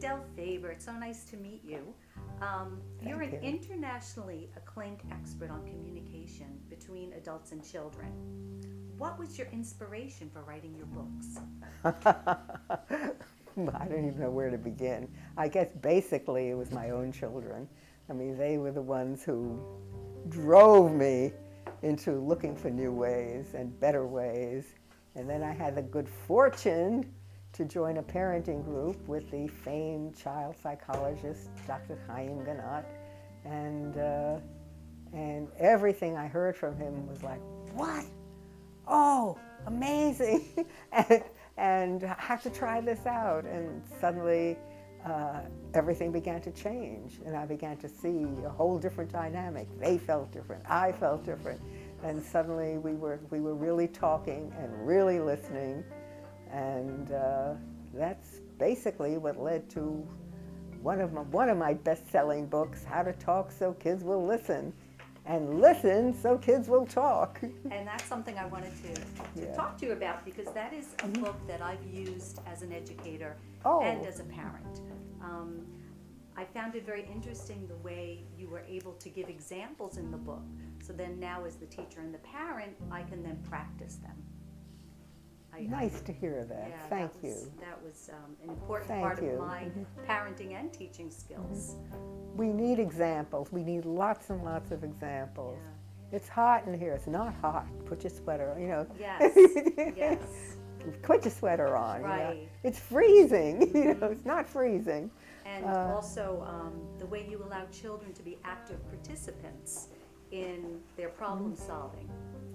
Del Faber, it's so nice to meet you. You're Thank an you. internationally acclaimed expert on communication between adults and children. What was your inspiration for writing your books? I don't even know where to begin. I guess basically it was my own children. I mean, they were the ones who drove me into looking for new ways and better ways. And then I had the good fortune to join a parenting group with the famed child psychologist, Dr. Chaim Ganat. And, uh, and everything I heard from him was like, what? Oh, amazing. and, and I have to try this out. And suddenly uh, everything began to change. And I began to see a whole different dynamic. They felt different. I felt different. And suddenly we were really talking and really listening. And that's basically what led to one of my best-selling books, How to Talk So Kids Will Listen, and listen so kids will talk. And that's something I wanted to Yeah. talk to you about because that is a book that I've used as an educator Oh. and as a parent. I found it very interesting the way you were able to give examples in the book. So then now as the teacher and the parent, I can then practice them. Nice to hear that. Yeah, Thank that was, you. That was an important Thank part you. of my parenting and teaching skills. We need examples. We need lots and lots of examples. Yeah. It's hot in here. It's not hot. Put your sweater on, Yes, yes. Put your sweater on. Right. It's freezing. It's not freezing. And also the way you allow children to be active participants in their problem solving.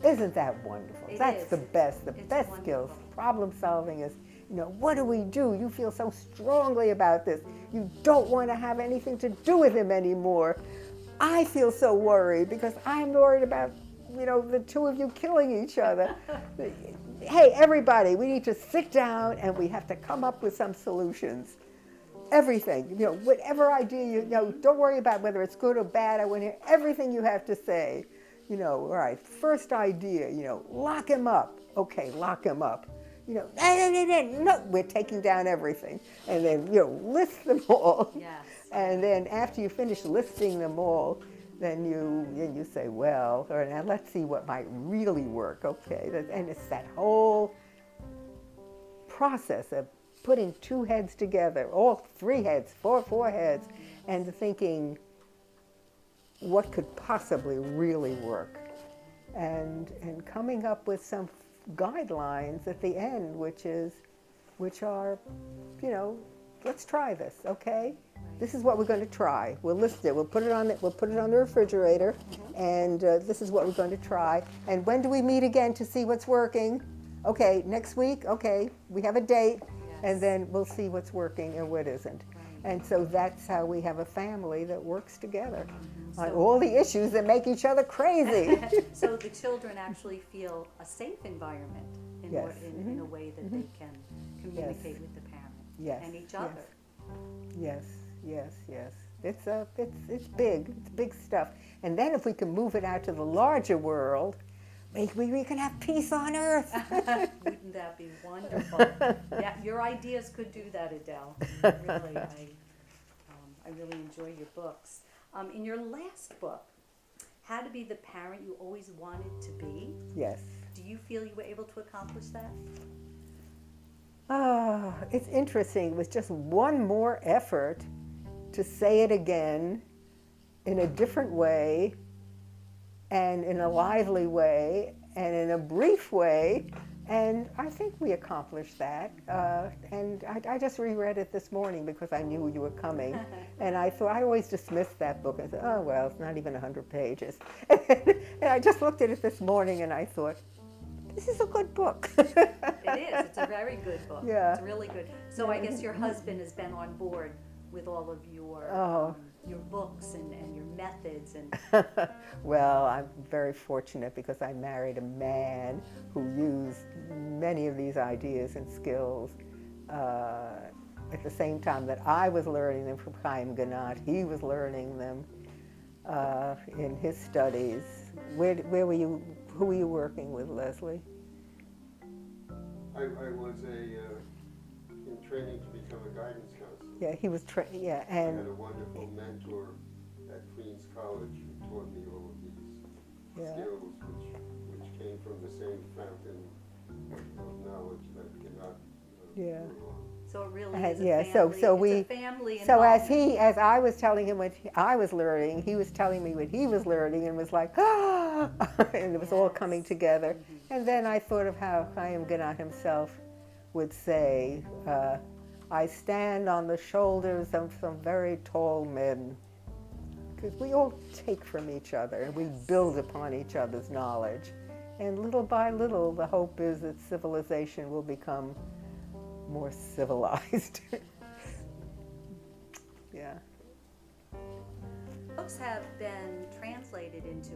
Isn't that wonderful? It That's is. the best It's best skills. wonderful. Problem solving is, what do we do? You feel so strongly about this. You don't want to have anything to do with him anymore. I feel so worried because I'm worried about, the two of you killing each other. Hey, everybody, we need to sit down and we have to come up with some solutions. Everything, whatever idea don't worry about whether it's good or bad. I want to hear everything you have to say. All right, first idea, lock him up. Okay, lock him up. No, we're taking down everything. And then, list them all. Yes. And then after you finish listing them all, then you say, well, all right, now let's see what might really work, okay? And it's that whole process of putting two heads together, all three heads, four heads, and thinking what could possibly really work. And coming up with some guidelines at the end, which are, let's try this, okay? This is what we're going to try. We'll list it. We'll put it on the refrigerator, and this is what we're going to try. And when do we meet again to see what's working? Okay, next week. Okay, we have a date, and then we'll see what's working and what isn't. And so that's how we have a family that works together on all the issues that make each other crazy. So the children actually feel a safe environment in, Yes. in a way that they can communicate with the parent Yes. and each other. Yes. It's big. It's big stuff. And then if we can move it out to the larger world, we can have peace on earth. Wouldn't that be wonderful? Yeah, your ideas could do that, Adele. Really, I really enjoy your books. In your last book, How to Be the Parent You Always Wanted to Be, Yes. do you feel you were able to accomplish that? It's interesting. It was just one more effort to say it again in a different way and in a lively way and in a brief way. And I think we accomplished that. And I just reread it this morning because I knew you were coming. And I thought, I always dismissed that book. I said, oh, well, it's not even 100 pages. And I just looked at it this morning and I thought, this is a good book. It is. It's a very good book. Yeah. It's really good. So I guess your husband has been on board with all of your books and your methods and. Well, I'm very fortunate because I married a man who used many of these ideas and skills at the same time that I was learning them from Chaim Ganat. He was learning them in his studies. Where were you? Who were you working with, Leslie? I was a in training to become a guidance counselor. Yeah, he was yeah, I had and a wonderful mentor at Queens College who taught me all of these yeah, skills, which came from the same fountain of knowledge that cannot yeah. move on. So it really is a Yeah, family, so it's we, a family so involvement. as I was telling him what I was learning, he was telling me what he was learning, and was like, ah, and it was all coming Yes. together. And then I thought of how Chaim Ginat himself would say, I stand on the shoulders of some very tall men, because we all take from each other, and we build upon each other's knowledge. And little by little, the hope is that civilization will become more civilized. Yeah. Books have been translated into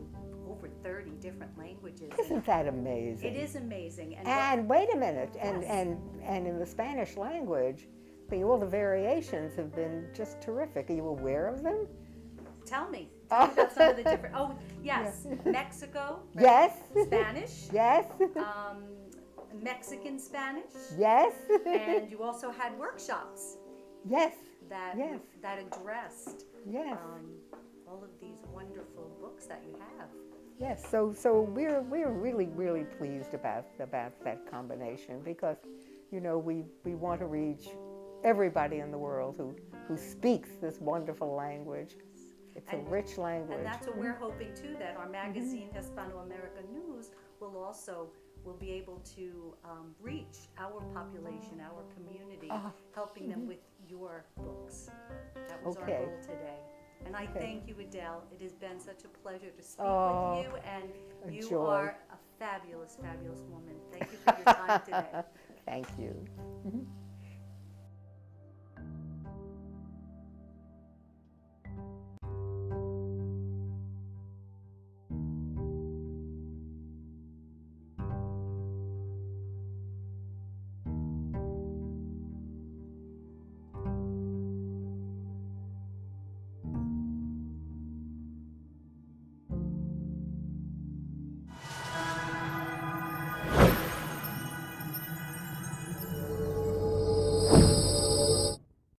over 30 different languages. Isn't that amazing? It is amazing. And wait a minute, Yes. and in the Spanish language, all the variations have been just terrific. Are you aware of them? Tell me about some of the different. Oh, yes, Mexico. Right? Yes. Spanish. Yes. Mexican Spanish. Yes. And you also had workshops Yes. that Yes. that addressed Yes. all of these wonderful books that you have. Yes. So we're really pleased about that combination, because, you know, we want to reach everybody in the world who speaks this wonderful language. It's a rich language. And that's what we're hoping too, that our magazine Hispano-American News will be able to reach our population, our community, helping them with your books. That was Okay. our goal today. And I Okay. thank you, Adele. It has been such a pleasure to speak Oh, with you, and a you joy. are a fabulous, fabulous woman. Thank you for your time today. Thank you.